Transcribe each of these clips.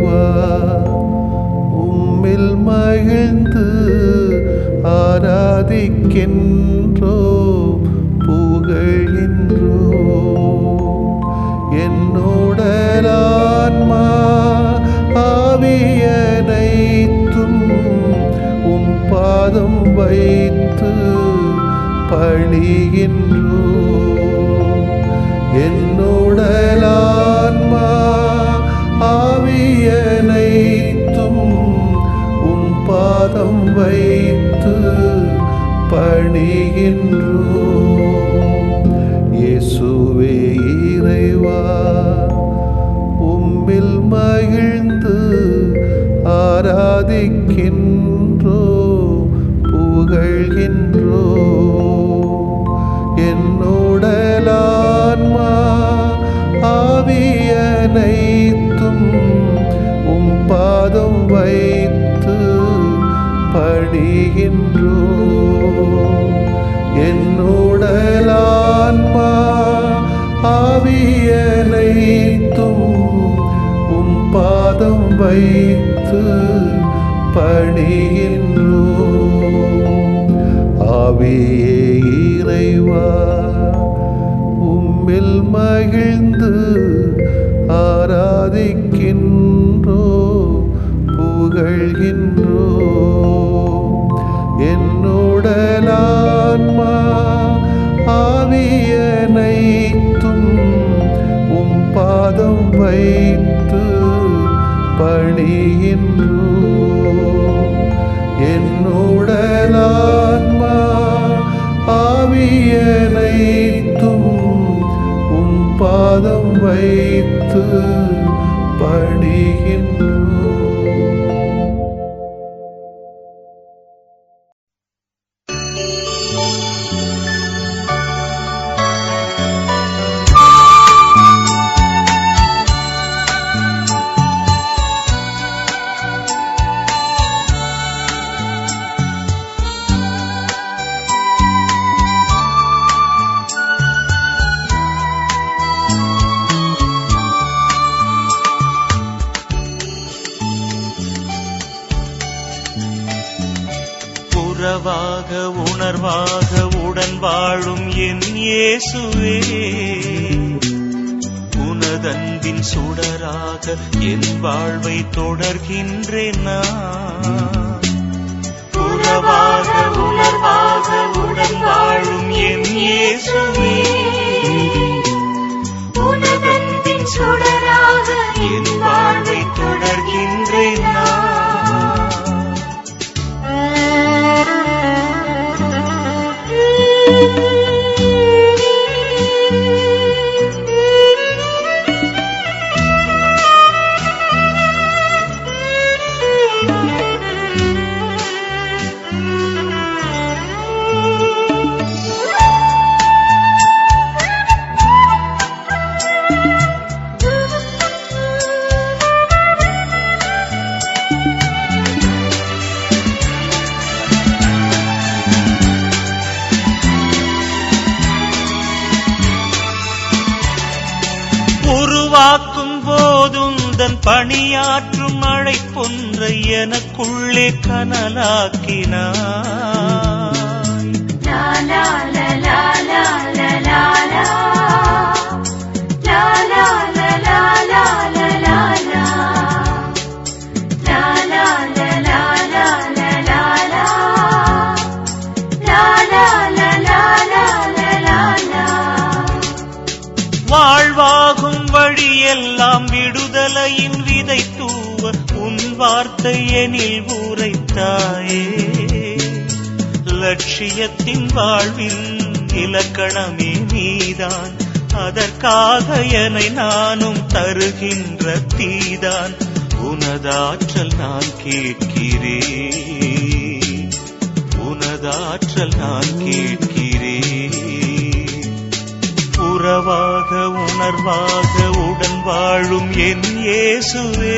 இறைவா உம்மில் மகிழ்ந்து ஆராதிக்கின்றோ புகழ்கின்றோ என்னுடலான்மா ஆவியனைத்தும் உம் பாதம் வைத்து பணிகின்றோ என்னுடலான்மா ஆவியனைத்தும் உம் பாதம் வைத்து பணிகின்றோ இயேசுவே இறைவா உம்மில் மகிழ்ந்து ஆராதிக்கின்றோ புகழ்கின்றோ என்னுடலான்மா ஆவியனைத்தும் உம் பாதம் வைத்து பணிகின்றோ என்னுடலான்மா ஆவியனைத்தும் உம் பாதம் வைத்து பணிகின்றோ ஆவியே இறைவா உம்மில் மகிழ்ந்து ஆராதிக்கின்றோ புகழ்கின்றோ என்னுடலான்மா ஆவியனைத்தும் உம் பாதம் வைத்து பணிகின்றோ என்னுடலான்மா ஆவியனைத்தும் உம் பாதம் வைத்து பணிகின்றோ. உறவாக உணர்வாக உடன் வாழும் என் இயேசுவே உனதன்பின் சுடராக என் வாழ்வை தொடர்கின்றேன் நான். உறவாக உணர்வாக உடன் வாழும் என் இயேசுவே உனதன்பின் சுடராக என் வாழ்வை தொடர்கின்றேன் நான். உருவாக்கும் போதுந்தன் பணியாற்றும் அழைப்பொன்ற எனக்குள்ளே கனலாக்கினாய். வாழ்வாகும் வழியெல்லாம் விடுதலையின் விதை தூவ உன் வார்த்தை எனில் உரைத்தாயே. லட்சியத்தின் வாழ்வின் இலக்கணமே நீதான், அதற்காக என்னை நானும் தருகின்ற தீதான். உனதாற்றல் நான் கேட்கிறேன், உனதாற்றல் நான் கேட்கிறேன். உறவாக உணர்வாக உடன் வாழும் என் இயேசுவே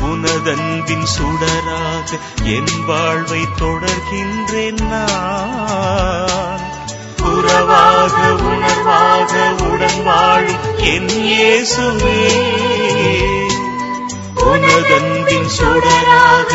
உனதன்பின் சுடராக என் வாழ்வை தொடர்கின்றேன் நான். உறவாக உணர்வாக உடன் வாழும் என் இயேசுவே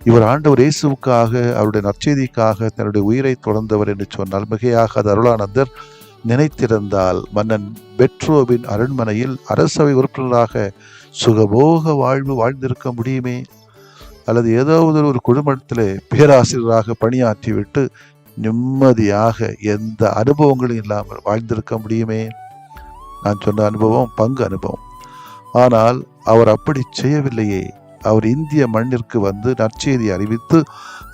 இவர் ஆண்டவர் இயேசுவுக்காக, அவருடைய நற்செய்திக்காக தன்னுடைய உயிரை துறந்தவர் என்று சொன்னால் மிகையாக அது அருளானந்தர் நினைத்திருந்தால் மன்னன் பெட்ரோவின் அரண்மனையில் அரசவை உறுப்பினராக சுகபோக வாழ்வு வாழ்ந்திருக்க முடியுமே. அல்லது ஏதாவது ஒரு குழுமத்தில் பேராசிரியராக பணியாற்றிவிட்டு நிம்மதியாக எந்த அனுபவங்களும் இல்லாமல் வாழ்ந்திருக்க முடியுமே. நான் சொன்ன அனுபவம் பங்கு அனுபவம். ஆனால் அவர் அப்படி செய்யவில்லையே. அவர் இந்திய மண்ணிற்கு வந்து நற்செய்தி அறிவித்து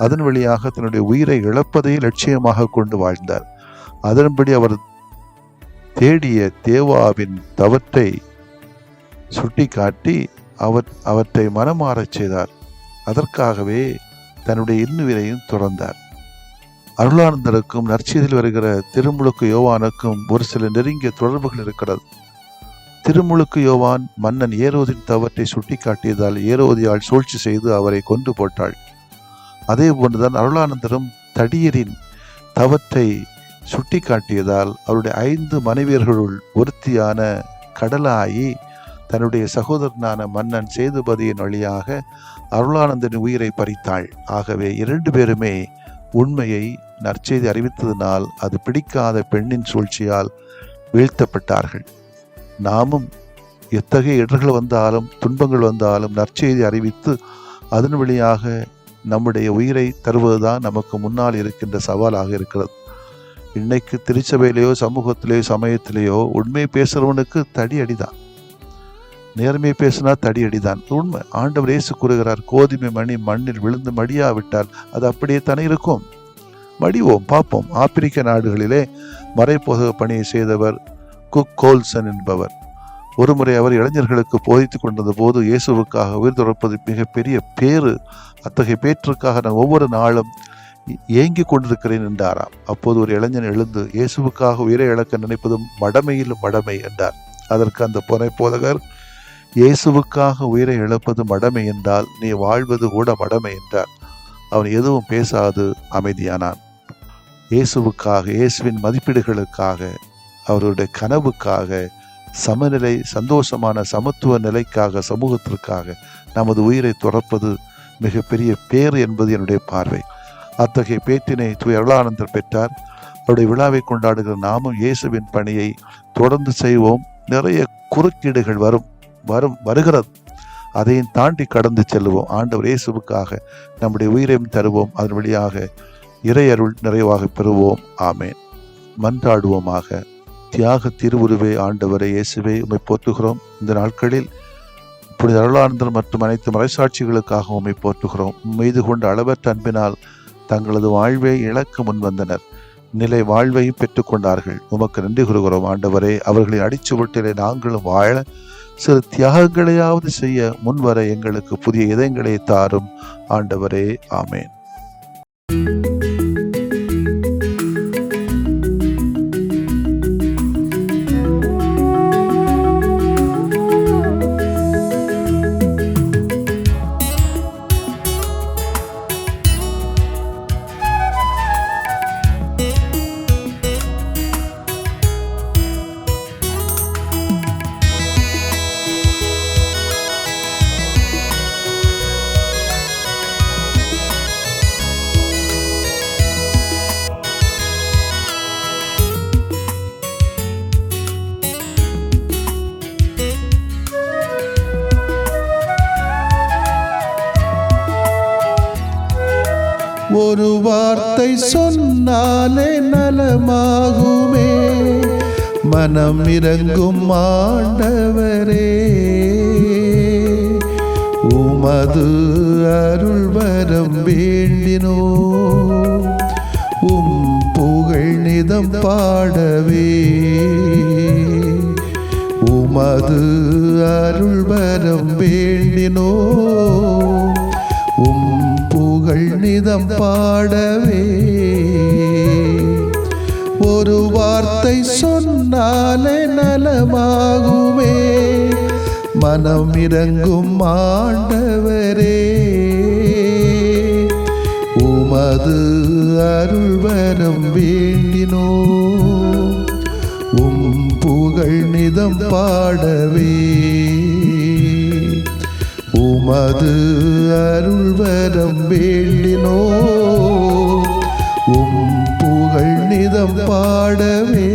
அதன் வழியாக தன்னுடைய உயிரை இழப்பதை லட்சியமாக கொண்டு வாழ்ந்தார். அதன்படி அவர் தேடிய தேவாவின் தவற்றை சுட்டி காட்டி அவற்றை மனமாறச் செய்தார். அதற்காகவே தன்னுடைய இன்னுயிரையும் துறந்தார். அருளானந்தருக்கும் நற்செய்தியில் வருகிற திருமுழுக்கு யோவானுக்கும் ஒரு சில நெருங்கிய தொடர்புகள் இருக்கிறது. திருமுழுக்கு யோவான் மன்னன் ஏரோதின் தவற்றை சுட்டி காட்டியதால் ஏரோதியால் சூழ்ச்சி செய்து அவரை கொண்டு போட்டாள். அதே போன்றுதான் அருளானந்தரும் தடியரின் தவற்றை சுட்டி காட்டியதால் அவருடைய 5 மனைவியர்களுள் ஒருத்தியான கடலாயி தன்னுடைய சகோதரனான மன்னன் சேதுபதியின் வழியாக அருளானந்தரின் உயிரை பறித்தாள். ஆகவே 2 பேருமே உண்மையை நற்செய்தி அறிவித்ததினால் அது பிடிக்காத பெண்ணின் சூழ்ச்சியால் வீழ்த்தப்பட்டார்கள். நாமும் எத்தகைய இடர்கள் வந்தாலும் துன்பங்கள் வந்தாலும் நற்செய்தி அறிவித்து அதன் வழியாக நம்முடைய உயிரை தருவதுதான் நமக்கு முன்னால் இருக்கின்ற சவாலாக இருக்கிறது. இன்னைக்கு திருச்சபையிலேயோ சமூகத்திலேயோ சமயத்திலேயோ உண்மை பேசுறவனுக்கு தடி அடிதான், நேர்மை பேசினா தடி அடிதான். உண்மை. ஆண்டவர் இயேசு கூறுகிறார், கோதுமை மணி மண்ணில் விழுந்து மடியாவிட்டால் அது அப்படியே தானே இருக்கும். மடிவோம், பார்ப்போம். ஆப்பிரிக்க நாடுகளிலே மறைப்போக பணியை செய்தவர் குக் கோல்சன் என்பவர். ஒருமுறை அவர் இளைஞர்களுக்கு போதித்துக் கொண்டிருந்த போது இயேசுவுக்காக உயிர் துறப்பது மிகப்பெரிய பேறு, அத்தகைய பேற்றுக்காக நான் ஒவ்வொரு நாளும் ஏங்கி கொண்டிருக்கிறேன் என்றாராம். அப்போது ஒரு இளைஞன் எழுந்து, இயேசுவுக்காக உயிரை இழக்க நினைப்பதும் மடமையிலும் மடமை என்றார். அதற்கு அந்த போதகர், இயேசுவுக்காக உயிரை இழப்பது மடமை என்றால் நீ வாழ்வது கூட மடமை என்றார். அவன் எதுவும் பேசாது அமைதியானான். இயேசுவுக்காக, இயேசுவின் மதிப்பீடுகளுக்காக, அவருடைய கனவுக்காக, சமநிலை, சந்தோஷமான சமத்துவ நிலைக்காக, சமூகத்திற்காக நமது உயிரை துறப்பது மிகப்பெரிய பேறு என்பது என்னுடைய பார்வை. அத்தகைய பேற்றினை தூய அருளானந்தர் பெற்றார். அவருடைய விழாவை கொண்டாடுகிற நாமும் இயேசுவின் பணியை தொடர்ந்து செய்வோம். நிறைய குறுக்கீடுகள் வருகிறது, அதையும் தாண்டி கடந்து செல்லுவோம். ஆண்டவர் இயேசுவுக்காக நம்முடைய உயிரையும் தருவோம். அதன் வழியாக இறையருள் நிறைவாக பெறுவோம். ஆமேன். மன்றாடுவோமாக. தியாக திருவுருவே ஆண்டவரை இயேசுவே உம்மை போற்றுகிறோம். இந்த நாட்களில் புனித அருளானந்தர் மற்றும் அனைத்து மறைசாட்சிகளுக்காக உம்மை போற்றுகிறோம். மீது கொண்ட அளவற்ற அன்பினால் தங்களது வாழ்வை இழக்க முன்வந்தனர். நிலை வாழ்வையும் பெற்றுக்கொண்டார்கள். உமக்கு நன்றி கூறுகிறோம் ஆண்டவரே. அவர்களின் அடிச்சுவட்டிலே நாங்களும் வாழ சிறு தியாகங்களையாவது செய்ய முன்வர எங்களுக்கு புதிய இதயங்களை தாரும் ஆண்டவரே. ஆமேன். ஒரு வார்த்தை சொன்னாலே நலமாகுமே, மனம் இறங்கும் ஆண்டவரே. உமது அருள் வரம் வேண்டினோ, உம் புகழ் நிதம் பாடவே. உமது அருள் வரம் வேண்டினோ, உம் புகழ் நிதம் பாடவே. ஒரு வார்த்தை சொன்னாலே நலமாகுமே, மனம் இறங்கும் ஆண்டவரே. உமது அருள் வரம் வேண்டினோ, உம் புகழ் நிதம் பாடவே. உமது அருள்வரம் வேண்டினோ புகழ் நிதம் பாடவே.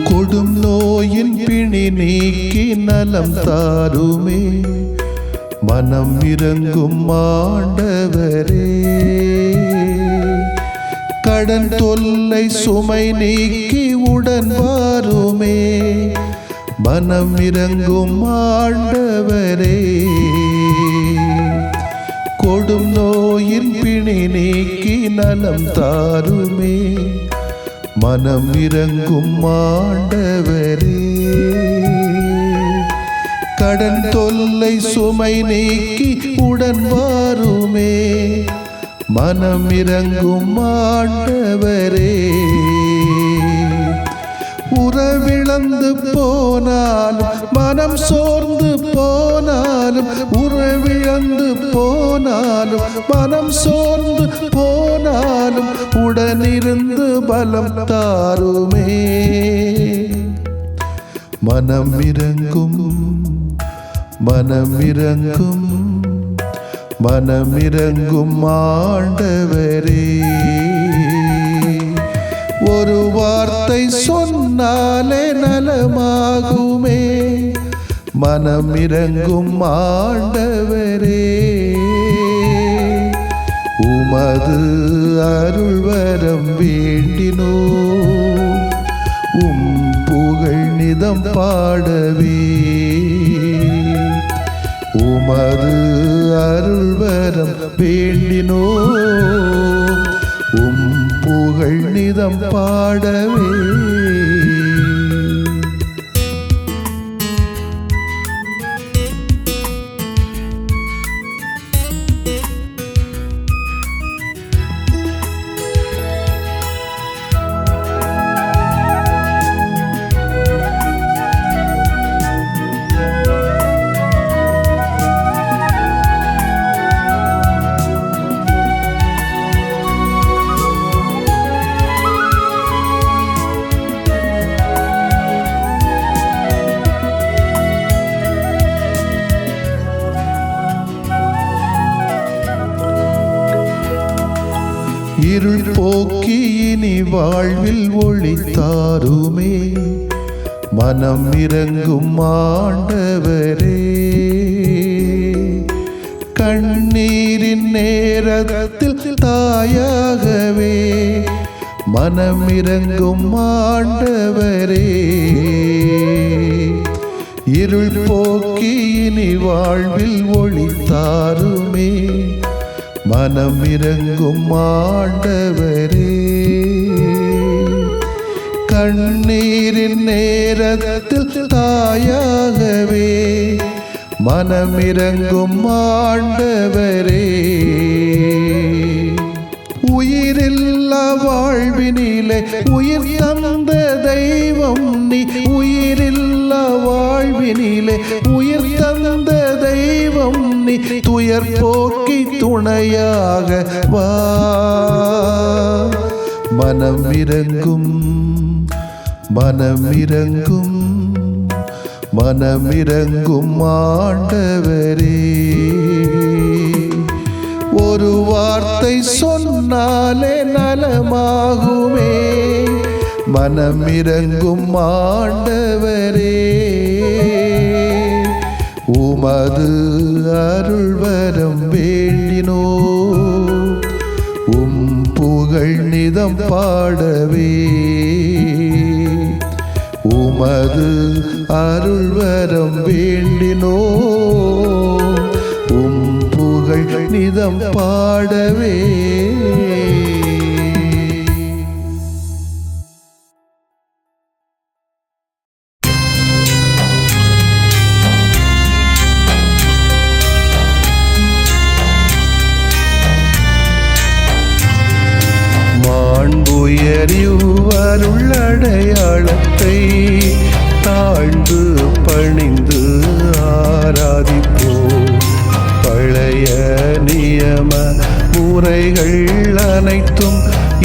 கொடும் நோயின் பிணி நீக்கி நலம் தாருமே, மனம் இறங்கும் ஆண்டவரே. கடன் தொல்லை சுமை நீக்கி உடன் வாருமே, மனம் இறங்கும் ஆண்டவரே. கொடும் நோயின் பிணி நீக்கி நலம் தாருமே, மனம் இறங்கும் ஆண்டவரே. கடன் தொல்லை சுமை நீக்கி உடன் வாருமே, மனம் இறங்கும் ஆண்டவரே. உறவிழந்து போனாலும் மனம் சோர்ந்து போனாலும், உறவிழந்து போனாலும் மனம் சோர்ந்து போனாலும், உடனிருந்து பலம் தாருமே, மனம் இறங்கும் மனம் இறங்கும் மனம் இறங்கும் ஆண்டவரே. ஒரு வார்த்தை சொன்னாலே நலமாகுமே, மனம் இறங்கும் ஆண்டவரே. உமது அருள்வரம் வேண்டினோ புகழ் நிதம் பாடவே. உமது அருள்வரம் வேண்டினோ புகழ் நிதம் பாடவே. இருள் போக்கி இனி வாழ்வில் ஒளி தாருமே, மனம் இறங்கும் ஆண்டவரே. கண்ணீரின் நேரத்தில் தாயாகவே, மனம் இறங்கும் ஆண்டவரே. இருள் போக்கி இனி வாழ்வில் ஒளி தாருமே, மனம் இறங்கும் ஆண்டவரே. கண்ணீரின் நேரத்தில் தாயாகவே, மனம் இறங்கும் ஆண்டவரே. உயிரில்லா வாழ்வினிலே உயிர் தந்த தெய்வம் நீ, உயிரில்லா வாழ்வினிலே உயிர் தந்த தெய்வம் நீ. துயர் போக்கி துணையாக வா, மனம் இறங்கும் மனம் இறங்கும் மனம் இறங்கும் ஆண்டவரே. ஒரு வார்த்தை சொன்னாலே நலமாகுமே, மனம் இறங்கும் ஆண்டவரே. உமது அருள்வரம் வேண்டினோ புகழ் நிதம் பாடவே. உமது அருள்வரம் வேண்டினோ புகழ் நிதம் பாடவே. தூயறிவருள்ளடையாளத்தை தாழ்ந்து பணிந்து ஆராதிப்போம். பழைய நியம முறைகள் அனைத்தும்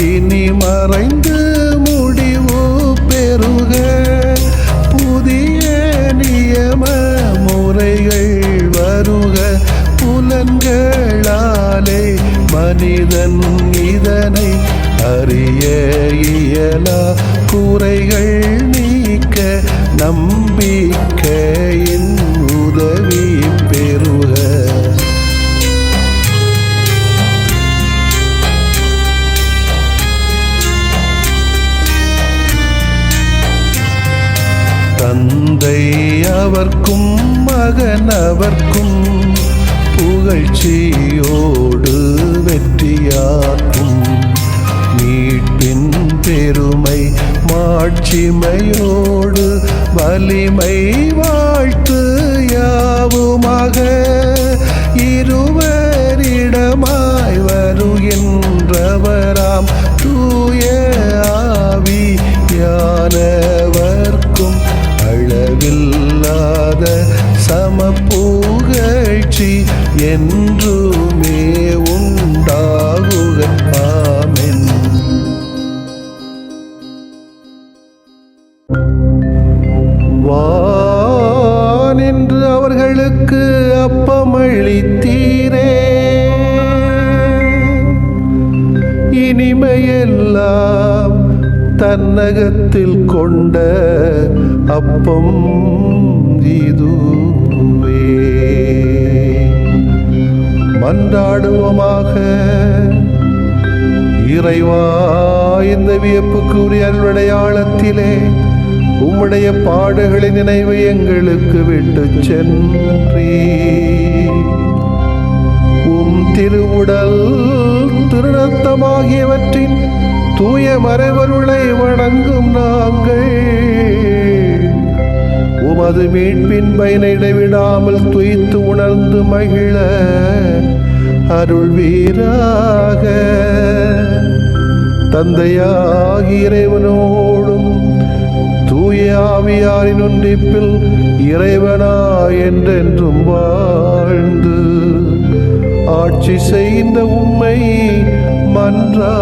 இனி மறைந்து முடிவு பெறுக. புதிய நியம முறைகள் வருக. புலன்களாலே மனிதன் இதனை அறிய இயலா. குறைகள் நீக்க நம்பிக்கையின் உதவி பெறுக. தந்தை அவர்க்கும் மகன் அவர்க்கும் புகழ்ச்சியோடு வெற்றியாக்கும். மீட்பின் பெருமை மாட்சிமையோடு வலிமை வாழ்த்து யாவுமாக. இருவரிடமாய் வருகின்றவராம் தூய ஆவியானவர்க்கும் அளவில்லாத சமப்புகழ்ச்சி என்றுமே உண்டாகுக. ஆமென். வானின்று அவர்களுக்கு அப்பமளித்தீரே. இனிமையெல்லாம் தன்னகத்தில் கொண்ட அப்பம் இதுவே. மன்றாடுவோமாக. இறைவா, இந்த வியப்புக்குரிய அருளடையாளத்திலே உம்முடைய பாடுகளின் நினைவு எங்களுக்கு விட்டு சென்றீ. உம் திருவுடல் திருநத்தமாகியவற்றின் தூய மறைபொருளை வணங்கும் நாங்கள் உமது மீட்பின் பயனை இடைவிடாமல் துய்த்து உணர்ந்து மகிழ அருள்வீராக. தந்தையாகிய இறைவனோடும் தூய ஆவியாரின் ஒன்றிப்பில் இறைவனா என்றென்றும் வாழ்ந்து ஆட்சி செய்த உம்மை மன்றாடுகிறோம்.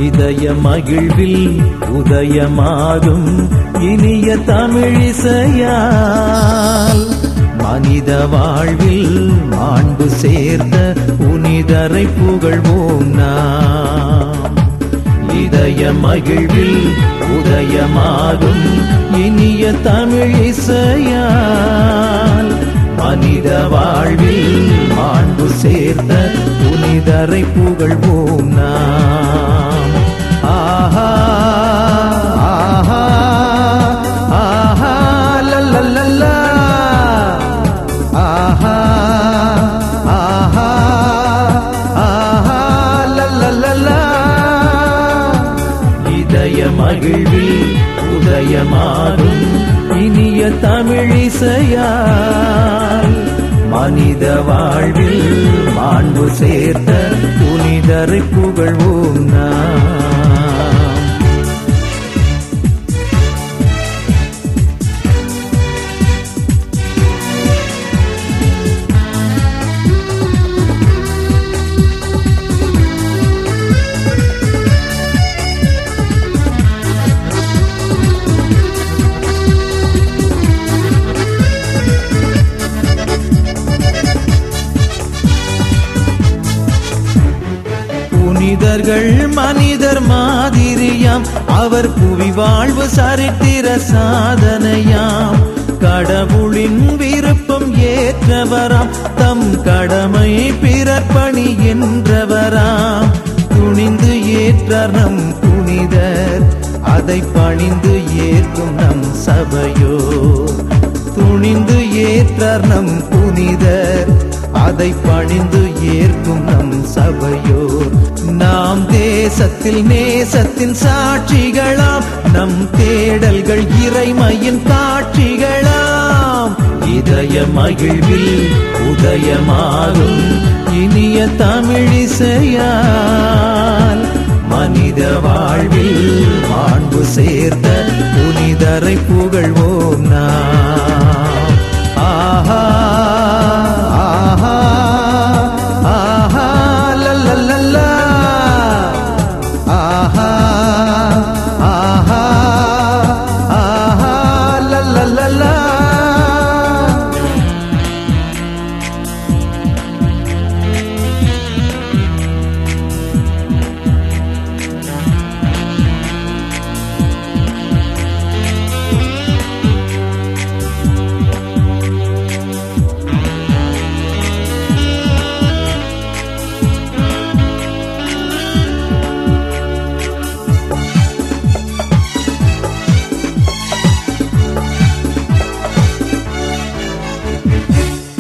இதய மகிழ்வில் உதயமாகும் இனிய தமிழிசையால் மனித வாழ்வில் மாண்பு சேர்த்த புனிதரை புகழ்வோம் நாம். இதய மகிழ்வில் உதயமாகும் இனிய தமிழிசையால் மனித வாழ்வில் மாண்பு சேர்த்த புனிதரை புகழ்வோம் நாம். ஆஹா ஆஹா ஆஹா லல்லல்லா ஆஹா ஆஹா ஆஹா லல்லல்லா. மகிழ்வில் உதயமாகும் இனிய தமிழிசையால் மனித வாழ்வில் மாண்பு சேர்த்த புனிதரை புகழ்வோம் நாம். புனிதர்கள் மனிதர் மாதிரியாம், அவர் புவி வாழ்வு சரித்திர சாதனையாம். கடவுளின் விருப்பம் ஏற்றவராம், தம் கடமை பிறப்பணி என்றவராம். துணிந்து ஏற்றார் நம் புனிதர், அதை பணிந்து ஏற்கும் நம் சபையோ. துணிந்து ஏற்றார் நம் புனிதர், அதை பணிந்து ஏற்கும் நம் சபையோர். நாம் தேசத்தில் நேசத்தின் சாட்சிகளாம், நம் தேடல்கள் இறைமையின் காட்சிகளாம். இதய மகிழ்வில் உதயமாகும் இனிய தமிழிசையால் மனித வாழ்வில் மாண்பு சேர்த்த புனிதரை புகழ்வோம் நாம். ஆஹா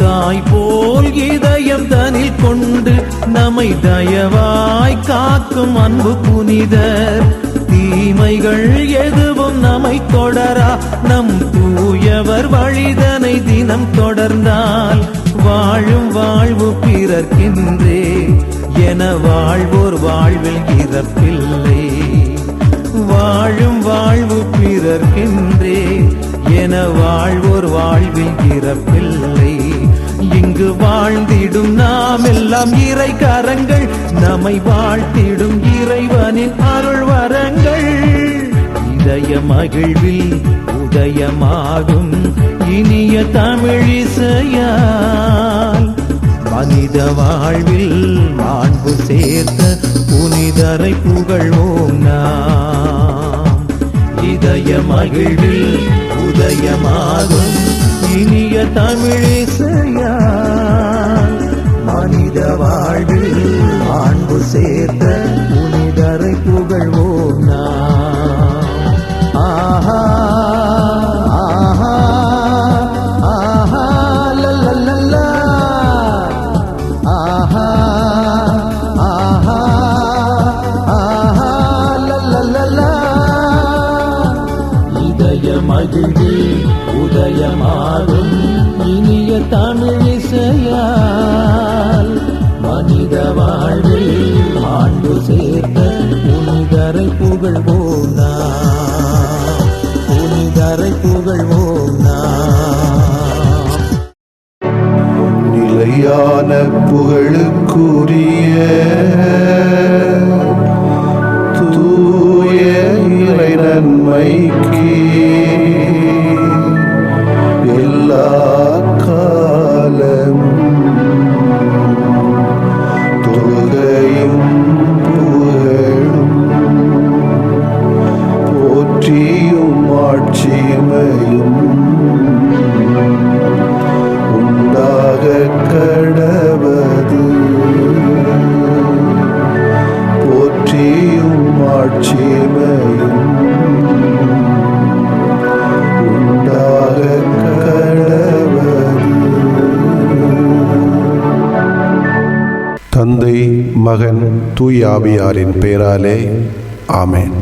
தாய் போல் இதயம் தனில் கொண்டு நம்மை தயவாய் காக்கும் அன்பு புனிதர். தீமைகள் எதுவும் நம்மை தொடரா, நம் தூயவர் வழிதனை தினம் தொடர்ந்தால் வாழும் வாழ்வு பிறர்க்கின்றே என வாழ்வோர் வாழ்வில் இறப்பில்லை. வாழும் வாழ்வு பிறர்க்கின்றே என வாழ்வோர் வாழ்வில் இறப்பில்லை. இங்கு வாழ்ந்திடும் நாம் எல்லாம் இறை கரங்கள், நம்மை வாழ்த்திடும் இறைவனின் அருள் வரங்கள். இதய மகிழ்வில் உதயமாகும் இனிய தமிழிசையால் மனித வாழ்வில் மாண்பு சேர்த்த புனிதரை புகழ்வோம் நாம். இதய மகிழ்வில் உதயமாகும் இனிய தமிழிசையால் மனித வாழ்வில் மாண்பு சேர்த்த புனிதரை புகழ்வோம் நாம். ஆஹா ஆஹா ஆஹா லல்லல்லா, ஆஹா ஆஹா ஆஹா லல்லல்லா. இதய மகிழ்வில் உதயமாகும் இனிய தமிழிசையால் மனித வாழ்வில் மாண்பு சேர்த்த புனிதரை புகழ்வோம் நாம். புனிதரை புகழ்வோம் நாம். நிலையான புகழுக்குரிய தூய இறை நன்மைக்கு எல்லா காலமும் தொழுகையும் புகழும் போற்றியும் ஆட்சிமையும் உண்டாக கடவது. போற்றியும் ஆட்சிமையும் உண்டாக கடவது. தந்தை, மகன், தூய ஆவியாரின் பெயராலே ஆமென்.